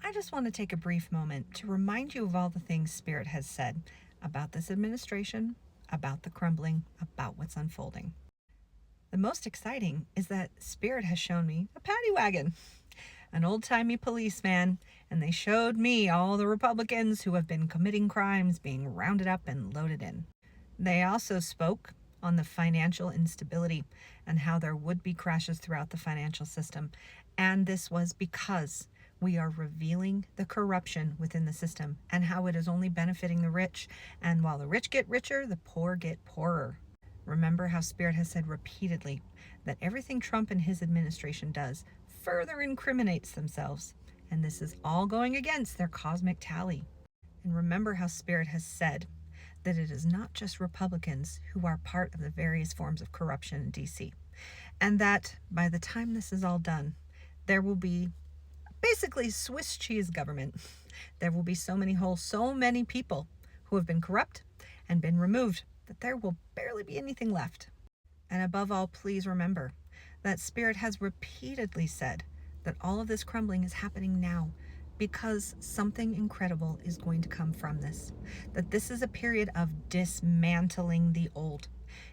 I just want to take a brief moment to remind you of all the things Spirit has said about this administration, about the crumbling, about what's unfolding. The most exciting is that Spirit has shown me a paddy wagon, an old-timey policeman, and they showed me all the Republicans who have been committing crimes being rounded up and loaded in. They also spoke on the financial instability and how there would be crashes throughout the financial system. And this was because we are revealing the corruption within the system and how it is only benefiting the rich. And while the rich get richer, the poor get poorer. Remember how Spirit has said repeatedly that everything Trump and his administration does further incriminates themselves. And this is all going against their cosmic tally. And remember how Spirit has said that it is not just Republicans who are part of the various forms of corruption in DC. And that by the time this is all done, there will be basically Swiss cheese government. There will be so many holes, so many people who have been corrupt and been removed that there will barely be anything left. And above all, please remember that Spirit has repeatedly said that all of this crumbling is happening now because something incredible is going to come from this. That this is a period of dismantling the old.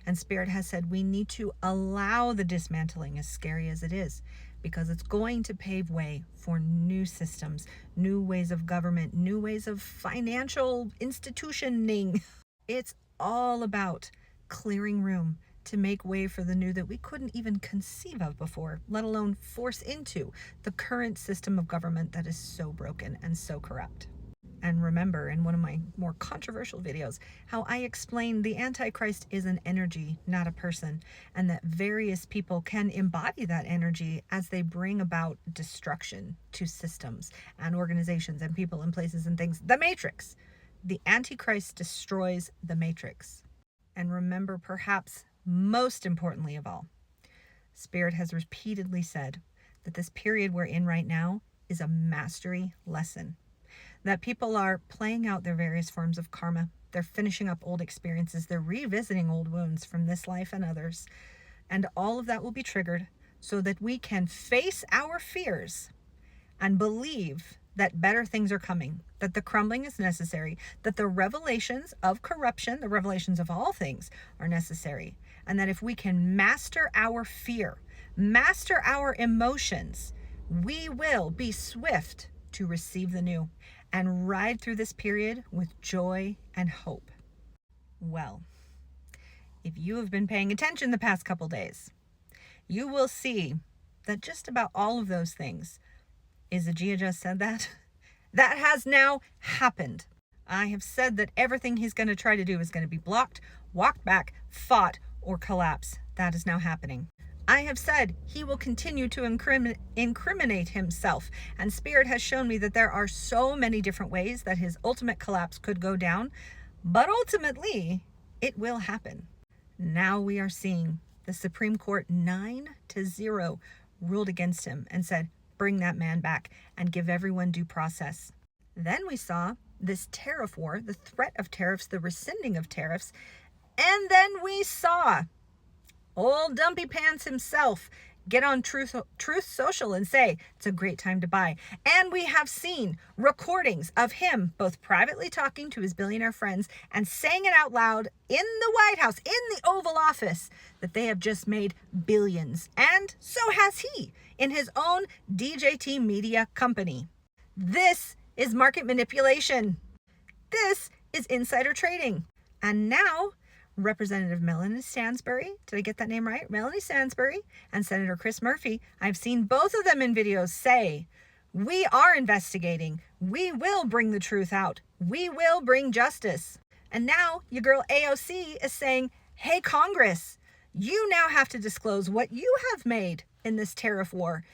And Spirit has said we need to allow the dismantling, as scary as it is, because it's going to pave way for new systems, new ways of government, new ways of financial institutioning. It's all about clearing room to make way for the new that we couldn't even conceive of before, let alone force into the current system of government that is so broken and so corrupt. And remember, in one of my more controversial videos, how I explained the Antichrist is an energy, not a person, and that various people can embody that energy as they bring about destruction to systems and organizations and people and places and things. The Matrix. The Antichrist destroys the Matrix. And remember, perhaps most importantly of all, Spirit has repeatedly said that this period we're in right now is a mastery lesson. That people are playing out their various forms of karma. They're finishing up old experiences. They're revisiting old wounds from this life and others. And all of that will be triggered so that we can face our fears and believe that better things are coming, that the crumbling is necessary, that the revelations of corruption, the revelations of all things, are necessary. And that if we can master our fear, master our emotions, we will be swift to receive the new and ride through this period with joy and hope. Well, if you have been paying attention the past couple days, you will see that just about all of those things, Isagia just said that, that has now happened. I have said that everything he's going to try to do is going to be blocked, walked back, fought, or collapse. That is now happening. I have said he will continue to incriminate himself, and Spirit has shown me that there are so many different ways that his ultimate collapse could go down, but ultimately it will happen. Now we are seeing the Supreme Court 9-0 ruled against him and said, bring that man back and give everyone due process. Then we saw this tariff war, the threat of tariffs, the rescinding of tariffs, and then we saw old Dumpy Pants himself get on Truth Social and say it's a great time to buy. And we have seen recordings of him both privately talking to his billionaire friends and saying it out loud in the White House, in the Oval Office, that they have just made billions. And so has he in his own DJT media company. This is market manipulation. This is insider trading. And now Representative Melanie Stansbury, did I get that name right? Melanie Stansbury and Senator Chris Murphy, I've seen both of them in videos say, we are investigating. We will bring the truth out. We will bring justice. And now your girl AOC is saying, hey, Congress, you now have to disclose what you have made in this tariff war.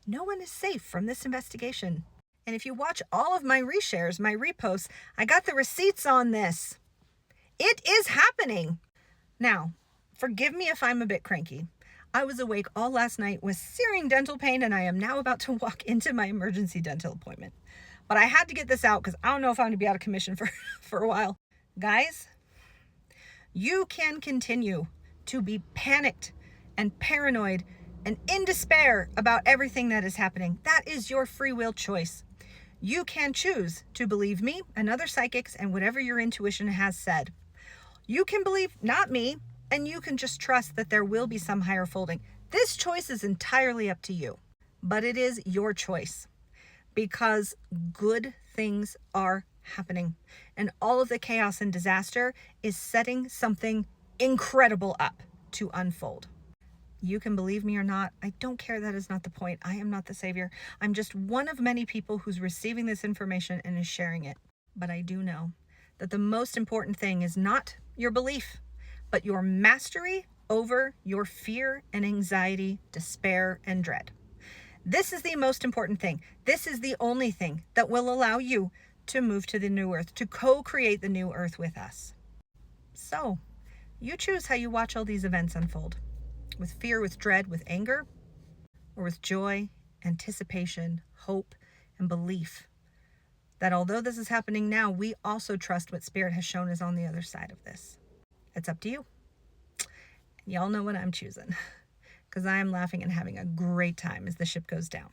No one is safe from this investigation. And if you watch all of my reshares, my reposts, I got the receipts on this. It is happening. Now, forgive me if I'm a bit cranky. I was awake all last night with searing dental pain, and I am now about to walk into my emergency dental appointment. But I had to get this out because I don't know if I'm going to be out of commission for a while. Guys, you can continue to be panicked and paranoid and in despair about everything that is happening. That is your free will choice. You can choose to believe me and other psychics and whatever your intuition has said. You can believe not me, and you can just trust that there will be some higher folding. This choice is entirely up to you, but it is your choice because good things are happening, and all of the chaos and disaster is setting something incredible up to unfold. You can believe me or not. I don't care. That is not the point. I am not the savior. I'm just one of many people who's receiving this information and is sharing it. But I do know that the most important thing is not your belief, but your mastery over your fear and anxiety, despair and dread. This is the most important thing. This is the only thing that will allow you to move to the new earth, to co-create the new earth with us. So, you choose how you watch all these events unfold. With fear, with dread, with anger, or with joy, anticipation, hope, and belief that although this is happening now, we also trust what Spirit has shown is on the other side of this. It's up to you. Y'all know what I'm choosing, because I am laughing and having a great time as the ship goes down.